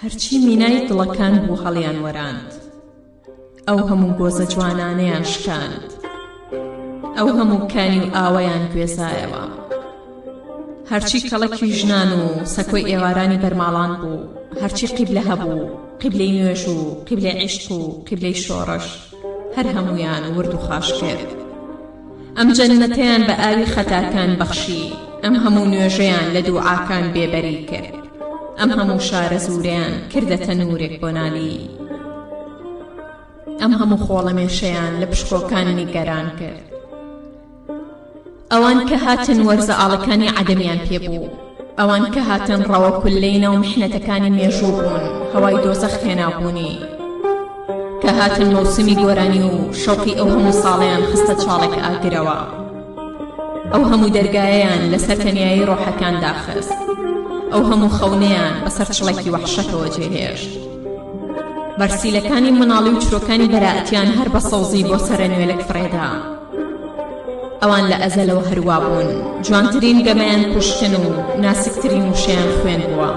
هەرچی مینای دڵەکان بوو هەڵیان وەراند، ئەو هەموو گۆزە جوانانەیان شکاند، ئەو هەموو کانی و ئاوەیان گوێزایەوە. هەرچی کەڵەکی ژنان و سەکۆی ئێوارانی بەرماڵان بوو، هەرچی قیبلە هەبوو، قیبلەی نوێژ و قیبلەی عیشق و قیبلەی شۆڕش، هەر هەمویان ورد و خاش کرد. ئەم جەننەتەیان بە ئاوی خەتاکان بەخشی، ئەم هەموو نوێژەیان لە دووعاکان بێبەری کرد، ئەم هەموو شارە زوورەیان کردەتە نورێک بۆ نالی، ئەم هەموو خۆڵەمێشەیان لە پشکۆکان نیگەران کرد. ئەوان کە هاتن وەرزە ئاڵەکانی عەدەمیان پێبوو، ئەوان کە هاتن ڕەوە کوللەینە و میحنەتەکانی مێژوو بوون، هەوای دۆزەخ هێنابوونی، کە هاتن مەوسمی گۆرانی و شەوقی ئەو هەموو ساڵیان خستە چاڵێک ئاگرەوە، ئەو هەموو دەرگایەیان لەسەر تەنیایی ڕۆحەکان داخست، ئەو هەموو خەونەیان بەسەر چڵێکی وەحشەتەوە جێهێشت. بەرسیلەکانی مناڵی و چرۆکانی بەرائەتیان هەر بە سەوزی بۆ سەرەنوێلک فرێدا. ئەوان لە ئەزەلەوە هەروا بوون، جوانترین گەمەیان کوشتن و ناسکترین وشەیان خوێن بووە.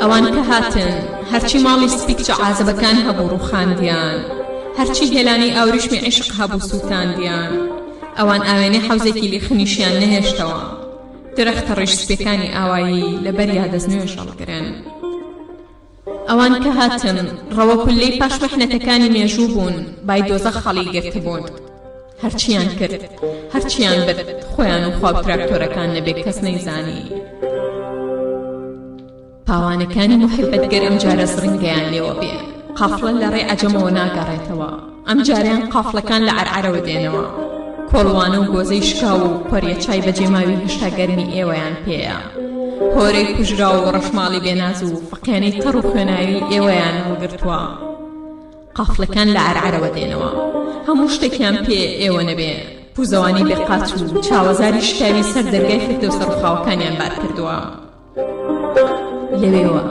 ئەوان کە هاتن هەرچی ماڵی سپیک چە عازبەکان هەبوو ڕووخاندیان، هەرچی هێلانی ئاوریشمی عیشق هەبوو سووتاندیان. ئەوان ئاوێنەی حەوزێکی لیخنیشیان نەهێشتەوە، درەختە ڕیش سپێکانی ئاوایی لەبەریا دەستنوێژ هەڵگرن. ئەوان کە هاتن ڕەوە کوللەی پاش میحنەتەکانی مێژوو بوون، بای دۆزەخ خەڵی گرتبوون، هەرچیان کرد، هەرچیان برد، خۆیان و خوا تراکتۆرەکان نەبێ کەس نەیزانی. پاوانەکانی محبەتگەر ئەم جارە سڕنگەیان لێوە بێ، قافڵە لە ڕێی عەجەمەوە ناگەڕێتەوە، ئەم جاریان قافڵەکان لە عەرعەرەوە دێنەوە، کۆڵوانە و گۆزەی شکاو و پەڕیە چای بەجێماوی هێشتا گەرمی ئێوەیان پێیە، هۆرەی کوژرا و ڕەشماڵی بێناز و فەقێنەی تەڕ و خوێناوی ئێوەیان هەڵگرتووە. قافڵەکان لە عەرعەرەوە دێنەوە، هەموو شتێکیان پێ ئێوە نەبێ، پوزەوانی بێقاچ و چاوەزاری شکاوی سەر دەرگای فردەوسە ڕووخاوەکانیان بار کردووە. لەوێوە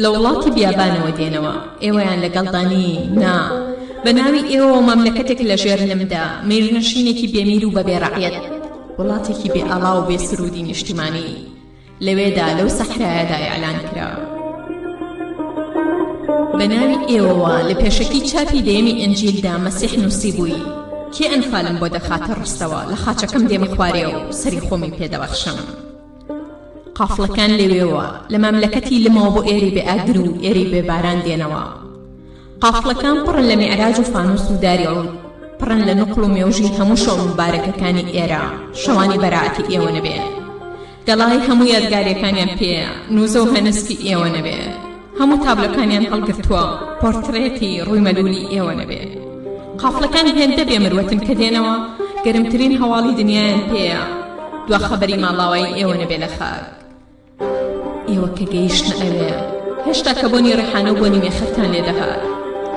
لە وڵاتی بیابانەوە دێنەوە، ئێوەیان لەگەڵدانی نا بە ناوی ئێوە و مەملەکەتێک لە ژێر لەمدا، میرنشینێکی بێمیر و بەبێڕەعەت، وڵاتێکی بێ ئاڵا و بێ سرودی نیشتیمانی لەوێدا لەو سەحرایەدا ئیعلان کرا. بە ناوی ئێوەوە لە پێشەکی چاپی دەیەمی ئەنجیلدا مەسیح نووسی بووی، کێ ئەنفالم بۆ دەخاتە ڕستەوە، لە خاچەکەم دێمە خوارێ و سەری خۆمی پێدەبەخشم. قافڵەکان لەوێوە لە مەملەکەتی لمەوە بۆ ئێری بێ ئاگر و ئێری بێ باران دێنەوە. قافڵەکان پڕن لە میعراج و فانوس و داری عود، پڕن لە نوقڵ و مێوژی هەموو شەو مبارەکەکانی ئێرە، شەوانی بەراعەتی ئێوە نەبێ، گەڵای هەموو یادگاریەکانیان پێیە، نووزە و هەنسکی ئێوە نەبێ، هەموو تابلۆکانیان هەڵگرتووە، پۆرتڕێتی ڕووی مەلولی ئێوە نەبێ. قافڵەکان هێندە بێ مروەتن کە دێنەوە، گەرمترین هەواڵی دنیایان پێیە، دوا خەبەری ماڵاوایی ئێوە نەبێ لە خاک. ئێوە کە گەیشتنە ئەوێ، هێشتا کە بۆنی ڕێحانە و بۆنی مێخەتان لێ دەهات،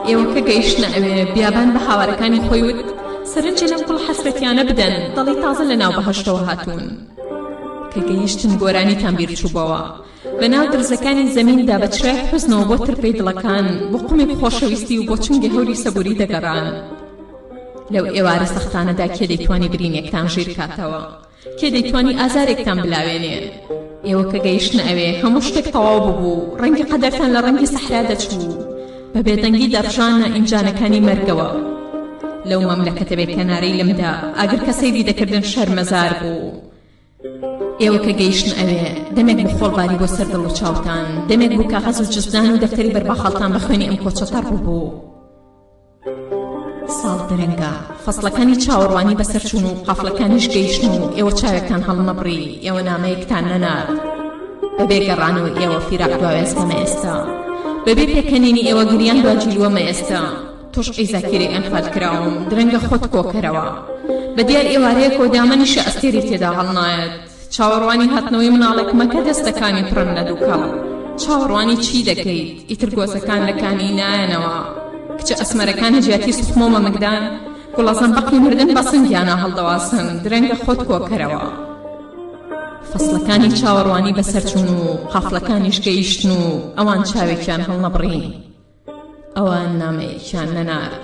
ئێوە کە گەیشتنە ئەوێ، بیابان بە هاوارەکانی خۆی وت سەرنجی لەم گوڵ حەسرەتیانە بدەن، دڵی تازە لە ناو بەهەشتەوە هاتوون. کە گەیشتن گۆرانیتان بیر چووبەوە، بەناو درزەکانی زەمیندا بە چرای حوزنەوە بۆ ترپەی دڵەکان، بۆ قومێک خۆشەویستی و بۆ چنگی هەوری سەبووری دەگەڕان. لەو ئێوارە سەختانەدا کێ دەیتوانی برینێکتان ژیر کاتەوە، کێ دەیتوانی ئازارێکتان بلاوێنێ. ئێوە کە گەیشتنە ئەوێ، هەموو شتێک تەواو ببوو، ڕەنگی قەدەرتان لە ڕەنگی سەحرا دەچوو، بە بێدەنگی دەڕژانە ئینجانەکانی مەرگەوە. لەو مەملەکەتە بێ کەنارەی لەمدا، ئاگر کە سەیری دەکردن شەرمەزار بوو. ئێوە کە گەیشتن ئەوێ، دەمێک بوو خۆڵباری بۆ سەر دڵ و چاوتان، دەمێک بوو کاغەز و جزدان و دەفتەری بەرباخەڵتان بە خوێنی ئەم کۆچەتەڕ بوو. ساڵ درەنگە، فەسڵەکانی چاوەڕوانی بەسەر چوون و قافڵەکانیش گەیشتن و ئێوە چاوێکتان هەڵ نەبڕی، ئێوە نامەیەکتان نەنات، بەبێ گەڕانەوە ئێوە فیراق دواوێستەمە ئێستا، بەبێ پێکەنینی ئێوە گریان دواجیلووەمە ئێستا. توش ئەیزاکیری ئەنفال کراوم، درەنگە خۆت کۆکەرەوە، بەدیار ئێوارەیە کۆدامەنیشە ئەستێری تێدا هەڵنایەت. چاوەڕوانی هاتنەوەی مناڵێک مەکە دەستەکانی پڕن لە دووکەڵ، چاوەڕوانی چی دەکەیت؟ ئیتر گۆزەکان لەکانی نایەنەوە، کچە ئەسمەرەکان هەجیاتی سوخمۆمە مەگدان، گوڵەزان بەقی مردن بەسنگیانە هەڵدەواسن، درەنگە خۆت کۆکەرەوە. فەسڵەکانی چاوەڕوانی بەسەر چوون و قافڵەکانیش گەیشتن و ئەوان چاوێکیان هەڵ نەبڕین، ئەوان نامەیەکیان نەنارد.